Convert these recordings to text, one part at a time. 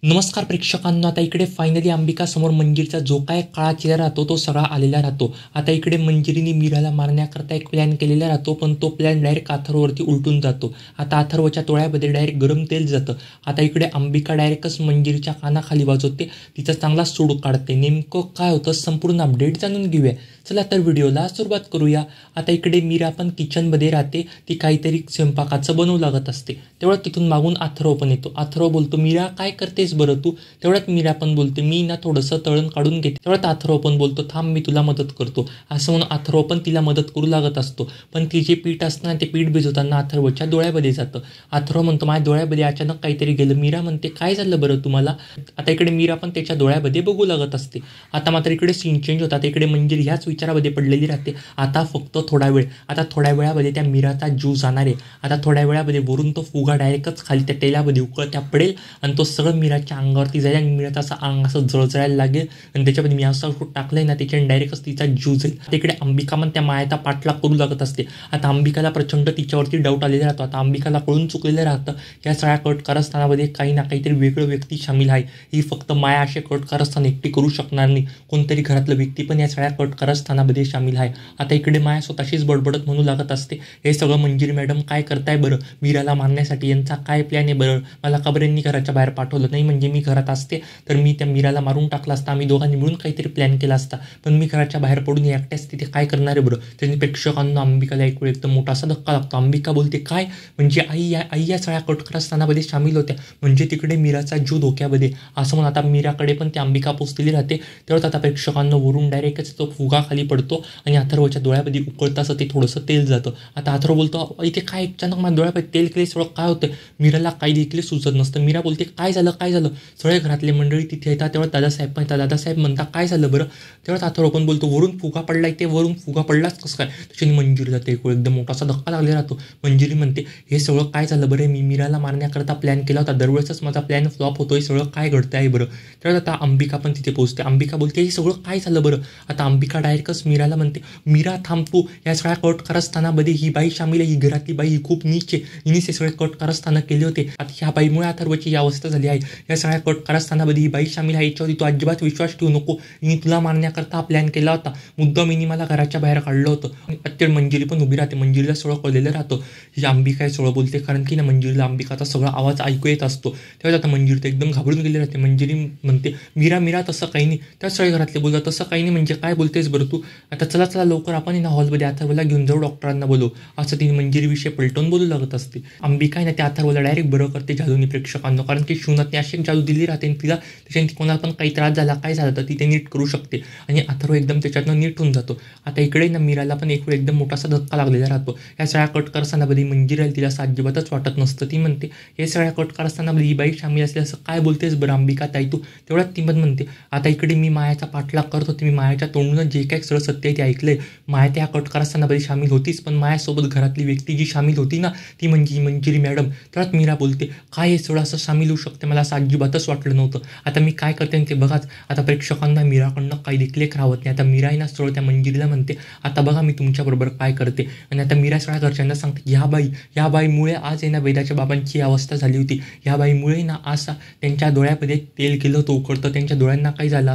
नमस्कार प्रेक्षकांनो, आता इकडे फायनली अंबिका समोर मंजिरीचा जो काय काळा चेहरा राहतो तो सगळा आलेला राहतो. आता इकडे मंजिरीने मीराला मारण्याकरता एक प्लॅन केलेला राहतो, पण तो प्लॅन डायरेक्ट अथर्ववरती उलटून जातो. आता अथर्वच्या डोळ्यामध्ये डायरेक्ट गरम तेल जातं. आता इकडे अंबिका डायरेक्टच मंजिरीच्या कानाखाली वाजवते, तिचा चांगला सूड काढते. नेमकं काय होतं संपूर्ण अपडेट जाणून घेऊया. चला तर व्हिडिओला सुरुवात करूया. आता इकडे मीरा पण किचनमध्ये राहते, ती काहीतरी स्वयंपाकाचं बनवू लागत असते. तेवढं तिथून मागून अथर्व पण येतो. अथर्व बोलतो, मीरा काय करतेस बरं तू? तेवढ्यात मीरा पण बोलते, मी ना थोडंसं तळण काढून घेते. तेवढ्यात अथर्व पण बोलतो, थांब मी तुला मदत करतो. असं म्हणून अथर्व पण तिला मदत करू लागत असतो. पण ती जे पीठ असतं ना, ते पीठ भिजवताना अथर्वच्या डोळ्यामध्ये जातं. अथर्व म्हणतो, माझ्या डोळ्यामध्ये अचानक काहीतरी गेलं. मीरा म्हणते, काय झालं बरं तुम्हाला? आता इकडे मीरा पण त्याच्या डोळ्यामध्ये बघू लागत असते. आता मात्र इकडे सीन चेंज होतात. इकडे मंजिरी ह्याच विचारामध्ये पडलेली राहते. आता फक्त थोडा वेळ, आता थोड्या वेळामध्ये त्या मीराचा जीव जाणार आहे. आता थोड्या वेळामध्ये वरून तो फुगा डायरेक्टच खाली त्या तेलामध्ये उकळत्या पडेल आणि तो सगळं मीराच्या अंगावरती जाईल आणि मीराचं असं अंग असं जळजळायला लागेल आणि त्याच्यामध्ये मी असं टाकलंय ना, त्याच्याने डायरेक्टच तिचा जीव जाईल. तिकडे अंबिका पण त्या मायाचा पाठलाग करू लागत असते. आता अंबिकाला प्रचंड तिच्यावरती डाऊट आलेला राहतो. आता अंबिकाला कळून चुकलेलं राहतं, या सगळ्या कट कारस्थानामध्ये काही ना काहीतरी वेगळं व्यक्ती सामील आहे. ही फक्त माया असे कट कारस्थान एकटी करू शकणार नाही, कोणतरी घरातलं व्यक्ती पण या सगळ्या कट कारस्थानामध्ये सामील आहे. आता इकडे माया स्वतःशीच बडबडत म्हणू लागत असते, हे सगळं मंजिरी मॅडम काय करताय बरं? मीराला मारण्यासाठी यांचा काय प्लॅन आहे बरं? मला का बरं यांनी घराच्या बाहेर पाठवलं नाही? म्हणजे मी घरात असते तर मी त्या मीराला मारून टाकला असता, आम्ही दोघांनी मिळून काहीतरी प्लॅन केला असता. पण मी घराच्या बाहेर पडून एकट्याच तिथे काय करणार आहे बरं? त्यांनी प्रेक्षकांना अंबिकाला ऐकू एकदम मोठा असा धक्का लागतो. अंबिका बोलते, काय म्हणजे आई या सगळ्या कटकारस्थानामध्ये सामील होत्या, म्हणजे तिकडे मीराचा जीव धोक्यामध्ये. असं म्हणून आता मीराकडे पण ती अंबिका पोचलेली राहते. तेव्हाच आता प्रेक्षकांना वरून डायरेक्टच तो फुगा खाली पडतो आणि अथर्वच्या डोळ्यामध्ये उकळतं असं ते थोडंसं तेल जातं. आता अथर्व बोलतो, इथे काय अचानक माझ्या डोळ्यामध्ये तेल केले सगळं काय होतं? मीराला काही देखील सुचत नसतं. मीरा बोलते, काय झालं काय झालं? सगळे घरातले मंडळी तिथे येतात. तेव्हा दादासाहेब पण येतात. दादासाहेब म्हणता, काय झालं बरं? तेव्हाच अथर्व पण बोलतो, वरून फुगा पडलाय. ते वरून फुगा पडलाच कसं काय? त्याच्याने मंजिरी जाते, एकदम मोठासा धक्का लागलेला राहतो. मंजिरी म्हणते, हे सगळं काय झालं बरं? मी मीराला मारण्याकरता प्लॅन केला होता, दरवेळेसच माझा प्लॅन फ्लॉप होतोय, सगळं काय घडतं आहे बरं? तर आता अंबिका पण तिथे पोहोचते. अंबिका बोलते, हे सगळं काय झालं बरं? आता अंबिका डायरेक्टच मीराला म्हणते, मीरा थांब तू, या सगळ्या कट कारस्थानामध्ये ही बाई सामील आहे, ही घरातली बाई ही खूप नीच आहे, हिनेच हे सगळे कट कारस्थानं केले होते. आता ह्या बाईमुळे अथर्वची ही अवस्था झाली आहे. या सगळ्या कट कारस्थानामध्ये ही बाई सामील आहे, याच्यावरती तू अजिबात विश्वास ठेवू नको. हिने तुला मारण्याकरता प्लॅन केला होता, मुद्दाम हिने मला घराच्या बाहेर काढलं होतं. अत्तर मंजिरी पण उभी राहते. मंजिरीला सगळं कळलेलं राहतं, ही अंबिका सगळं बोलते, कारण की ना मंजिरीला अंबिकाचा सगळा आवाज ऐकू येत असतो. तेव्हा आता मंजिरी तर एकदम घाबरून गेली राहते. मंजिरी म्हणते, मीरा तसं काही नाही. त्याच सगळे घरातले बोलतात, तसं काही नाही म्हणजे काय बोलतेस बरं तू? आता चला लवकर आपण ना हॉलमध्ये अथर्वला घेऊन जाऊ, डॉक्टरांना बोलू, असं तिने मंजिरीविषयी पलटून बोलू लागत असते. अंबिका आहे ना त्या अथर्वला डायरेक्ट बरं करते जादूनी प्रेक्षकांना, कारण की शिवनाथने अशी एक जादू दिली राहते आणि तिला त्याच्याने कोणाला पण काही त्रास झाला काय झालं तर ती ते नीट करू शकते आणि अथर्व एकदम त्याच्यातनं नीट होऊन जातो. आता इकडे ना मीराला पण एक वेळ एकदम मोठासा धक्का लागलेला राहतो. या सगळ्या कटकारस्थानामध्ये मंजिरी तिला अजिबातच वाटत नसतं. ती म्हणते, हे सगळ्या कटकारस्थानामध्ये ही बाई सामील असली, असं काय बोलतेस बरं अंबिका ताई तू? तेवढ्यात ती पण म्हणते, आता इकडे मी मायाचा पाठलाग करत होते, मी मायाच्या तोंडून जे काही सगळं सत्य आहे ते ऐकलंय. माया त्या कटकारस्थानामध्ये सामील होतीच, पण मायासोबत घरातली व्यक्ती जी सामील होती ना, ती म्हणजे मंजिरी मॅडम. तेवढ्यात मीरा बोलते, काय हे सगळं असं सामील होऊ शकते? मला असं अजिबातच वाटलं नव्हतं. आता मी काय करते ते बघाच. आता प्रेक्षकांना मीराकडनं काही देखील एक राहत नाही. आता मीरा आहे ना सगळं त्या मंजिरीला म्हणते, आता बघा मी तुमच्याबरोबर काय करते. आणि आता मीरा सगळ्या घरच्यांना सांगते, ह्या बाईमुळे आज आहे ना वेदाच्या बाबांची अवस्था झाली होती. ह्या बाईमुळे ना असा त्यांच्या डोळ्यामध्ये तेल केलं होतं उकडतं, त्यांच्या डोळ्यांना काय झालं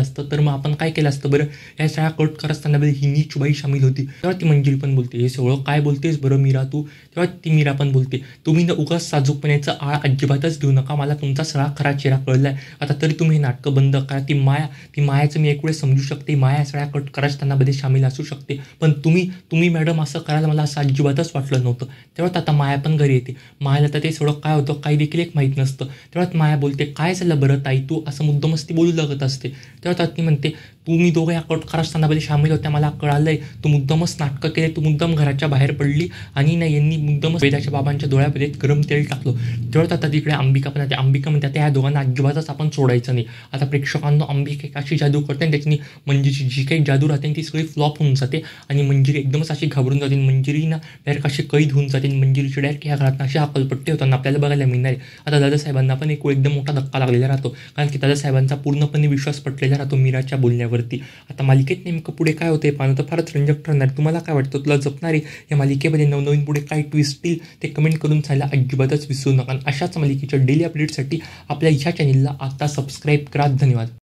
असतं तर मग आपण काय केलं असतं बरं? या सगळ्या कट कारस्थानामध्ये ही नीच बाई सामील होती. तेव्हा ती मंजिरी पण बोलते, हे सगळं काय बोलतेस बरं मीरा तू? तेव्हा ती मीरा पण बोलते, तुम्ही ना उगाच साजूकपणाचं आळ अजिबातच घेऊ नका, मला तुमचा सगळा खरा चेहरा कळलाय. आता तरी तुम्ही हे नाटकं बंद करा. ती मायाचं मी एक वेळ समजू शकते, माया सगळ्या कट कारस्थानामध्ये सामील असू शकते, पण तुम्ही मॅडम असं करायला मला असं अजिबातच वाटलं नव्हतं. तेव्हा आता माया पण घरी येते. मायाला तर ते सगळं काय होतं काही देखील एक माहीत नसतं. तेव्हा माया बोलते, काय झालं बरं ताई तू? असं मुद्दामच ती बोलू लागत असते. तेव्हा ती म्हणते, तुम्ही दोघं या कट कारस्थानामध्ये सामील होत्या, मला कळालंय. तू मुद्दामच नाटकं केले, तू मुद्दाम घराच्या बाहेर पडली आणि ना यांनी मुद्दामच वेदाच्या बाबांच्या डोळ्यामध्ये गरम तेल टाकलं. तेव्हा आता तिकडे अंबिका पण अंबिका म्हणते, त्या दोघांना अजिबातच आपण सोडायचं नाही. आता प्रेक्षकांना अंबिका अशी जादू करते आणि त्याच्यानी मंजिरीची जी काही जादू राहते ती सगळी फ्लॉप होऊन जाते आणि मंजिरी एकदमच अशी घाबरून जाते. मंजिरी ना डायरेक्ट अशी कैद होऊन जाते. मंजिरीची डायरेक्ट ह्या घरात अशी हकलपट्टी होताना आपल्याला बघायला मिळणार आहे. आता दादासाहेबांना पण एक एकदम मोठा धक्का लागलेला राहतो, कारण की दादासाहेबांचा पूर्णपणे विश्वास पटलेला राहतो मीराच्या बोलण्यावर. त्याच्यावरती. आता मालिकेत नेमकं पुढे काय होते पाहणं तर फारच रंजक ठरणार. तुम्हाला काय वाटतं? तुला जपणारे या मालिकेमध्ये नवनवीन पुढे काय ट्विस्ट येईल ते कमेंट करून सांगायला अजिबातच विसरू नका. अशाच मालिकेच्या डेली अपडेटसाठी आपल्या ह्या चॅनेलला आता सबस्क्राईब करा. धन्यवाद.